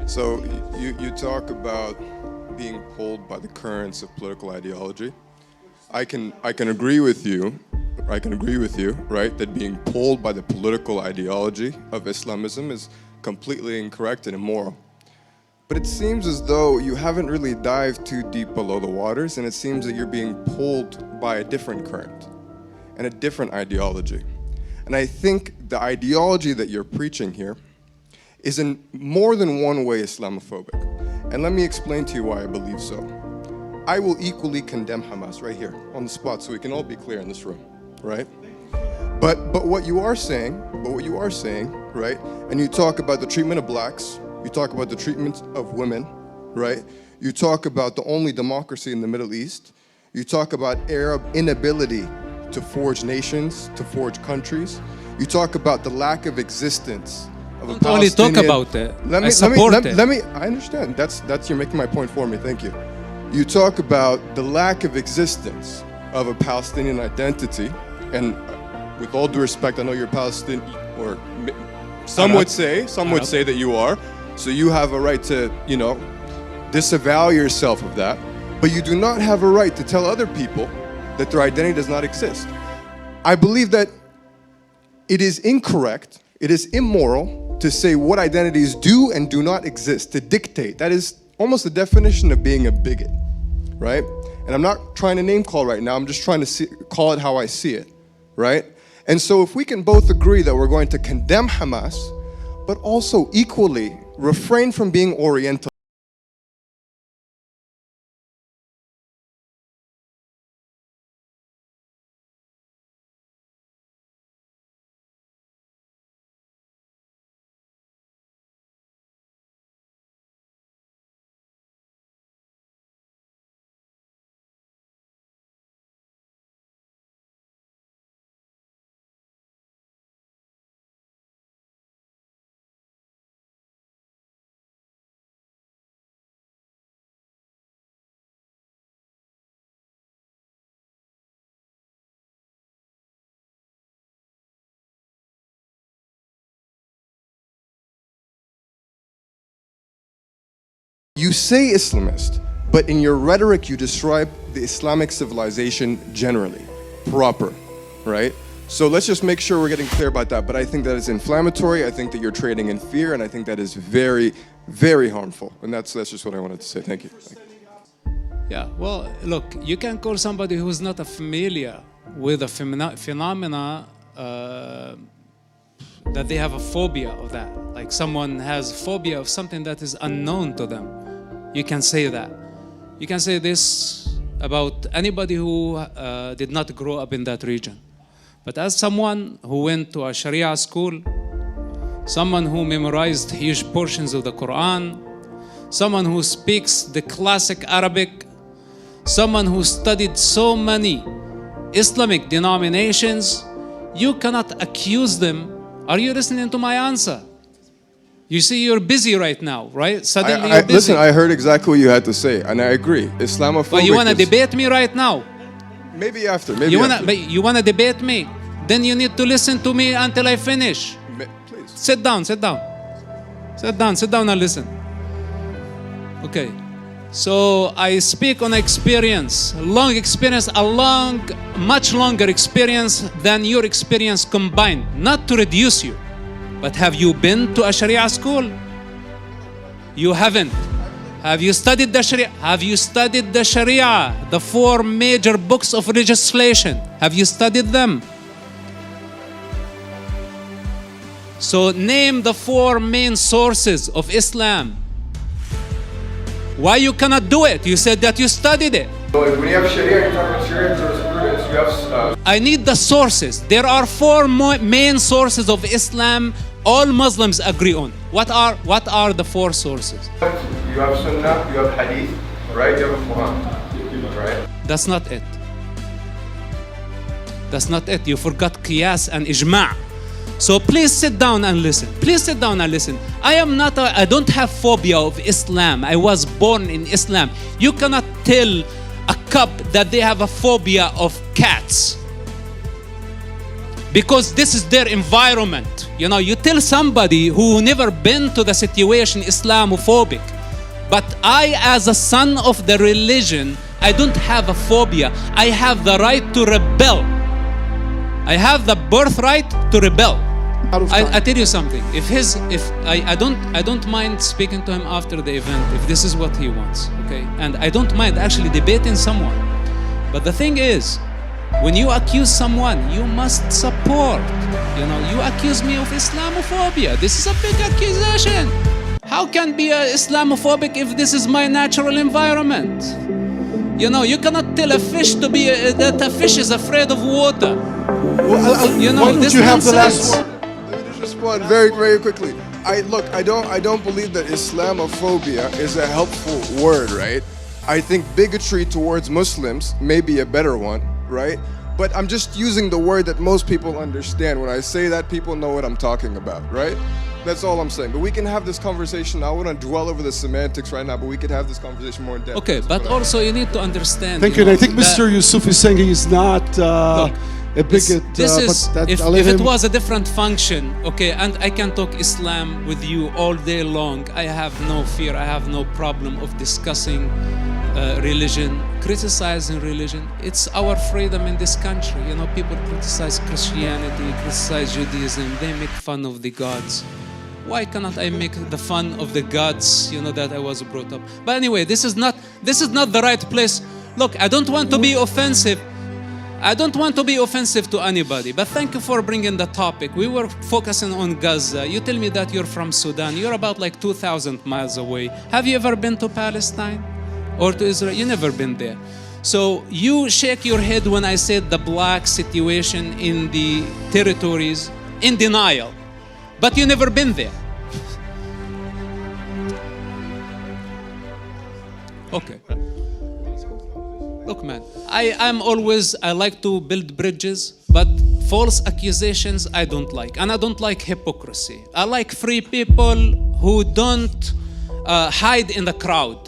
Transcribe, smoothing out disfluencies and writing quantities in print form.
So you talk about being pulled by the currents of political ideology. I can agree with you. I can agree with you, right? That being pulled by the political ideology of Islamism is completely incorrect and immoral. But it seems as though you haven't really dived too deep below the waters, and it seems that you're being pulled by a different current and a different ideology. And I think the ideology that you're preaching here is in more than one way Islamophobic. And let me explain to you why I believe so. I will equally condemn Hamas right here on the spot so we can all be clear in this room, right? But what you are saying, right? And you talk about the treatment of blacks, you talk about the treatment of women, right? You talk about the only democracy in the Middle East. You talk about Arab inability to forge nations, to forge countries. You talk about the lack of existence of a Don't only talk Palestinian. about it. I support it. Let me. I understand. That's you're making my point for me. Thank you. You talk about the lack of existence of a Palestinian identity, and with all due respect, I know you're Palestinian, or some would say that you are. So you have a right to, disavow yourself of that. But you do not have a right to tell other people that their identity does not exist. I believe that it is incorrect, it is immoral to say what identities do and do not exist, to dictate. That is almost the definition of being a bigot, right? And I'm not trying to name call right now, I'm just trying to call it how I see it, right? And so if we can both agree that we're going to condemn Hamas, but also equally refrain from being Oriental. You say Islamist, but in your rhetoric you describe the Islamic civilization generally, proper, right? So let's just make sure we're getting clear about that. But I think that is inflammatory. I think that you're trading in fear, and I think that is very, very harmful. And that's just what I wanted to say. Thank you. Yeah, well, look, you can call somebody who's not familiar with a phenomena that they have a phobia of that. Like someone has phobia of something that is unknown to them. You can say that. You can say this about anybody who did not grow up in that region. But as someone who went to a Sharia school, someone who memorized huge portions of the Quran, someone who speaks the classic Arabic, someone who studied so many Islamic denominations, you cannot accuse them. Are you listening to my answer? You see, you're busy right now, right? Suddenly you're busy. Listen, I heard exactly what you had to say, and I agree. Islamophobic. But you want to debate me right now? Maybe after. You want to debate me? Then you need to listen to me until I finish. Please. Sit down and listen. Okay. So I speak on experience, much longer experience than your experience combined. Not to reduce you. But have you been to a Sharia school? You haven't. Have you studied the Sharia? Have you studied the Sharia? The 4 major books of legislation. Have you studied them? So name the 4 main sources of Islam. Why you cannot do it? You said that you studied it. When you have Sharia, you're talking about Sharia jurisprudence. You have. I need the sources. There are 4 main sources of Islam all Muslims agree on. What are the 4 sources? You have Sunnah, you have Hadith, right? You have Quran, right? That's not it. That's not it. You forgot Qiyas and Ijma'. So please sit down and listen. Please sit down and listen. I don't have phobia of Islam. I was born in Islam. You cannot tell a cub that they have a phobia of cats. because this is their environment. You know, you tell somebody who never been to the situation Islamophobic, but I, as a son of the religion, I don't have a phobia. I have the right to rebel. I have the birthright to rebel. I tell you something. I don't mind speaking to him after the event if this is what he wants. Okay, and I don't mind actually debating someone. But the thing is, when you accuse someone, you must support. You know, you accuse me of Islamophobia. This is a big accusation. How can be Islamophobic if this is my natural environment? You know, you cannot tell a fish that a fish is afraid of water. You know, why don't this you have the nonsense. last word? Let me just respond very, very quickly. I don't believe that Islamophobia is a helpful word, right? I think bigotry towards Muslims may be a better one, right? But I'm just using the word that most people understand. When I say that, people know what I'm talking about, right? That's all I'm saying. But we can have this conversation. I wouldn't dwell over the semantics right now, but we could have this conversation more in depth. Okay, but also you need to understand. Thank you. And know, I think that- Mr. Yusuf is saying he's not Look, a bigot. This is but that, if I'll let it him- was a different function, okay, and I can talk Islam with you all day long. I have no fear. I have no problem of discussing religion, criticizing religion. It's our freedom in this country. You know, people criticize Christianity, criticize Judaism. They make fun of the gods. Why cannot I make the fun of the gods, you know, that I was brought up? But anyway, this is not the right place. Look, I don't want to be offensive. I don't want to be offensive to anybody, but thank you for bringing the topic. We were focusing on Gaza. You tell me that you're from Sudan. You're about like 2,000 miles away. Have you ever been to Palestine or to Israel? You never been there. So you shake your head when I said the black situation in the territories in denial, but you never been there. Okay. Look, man, I like to build bridges, but false accusations I don't like. And I don't like hypocrisy. I like free people who don't hide in the crowd.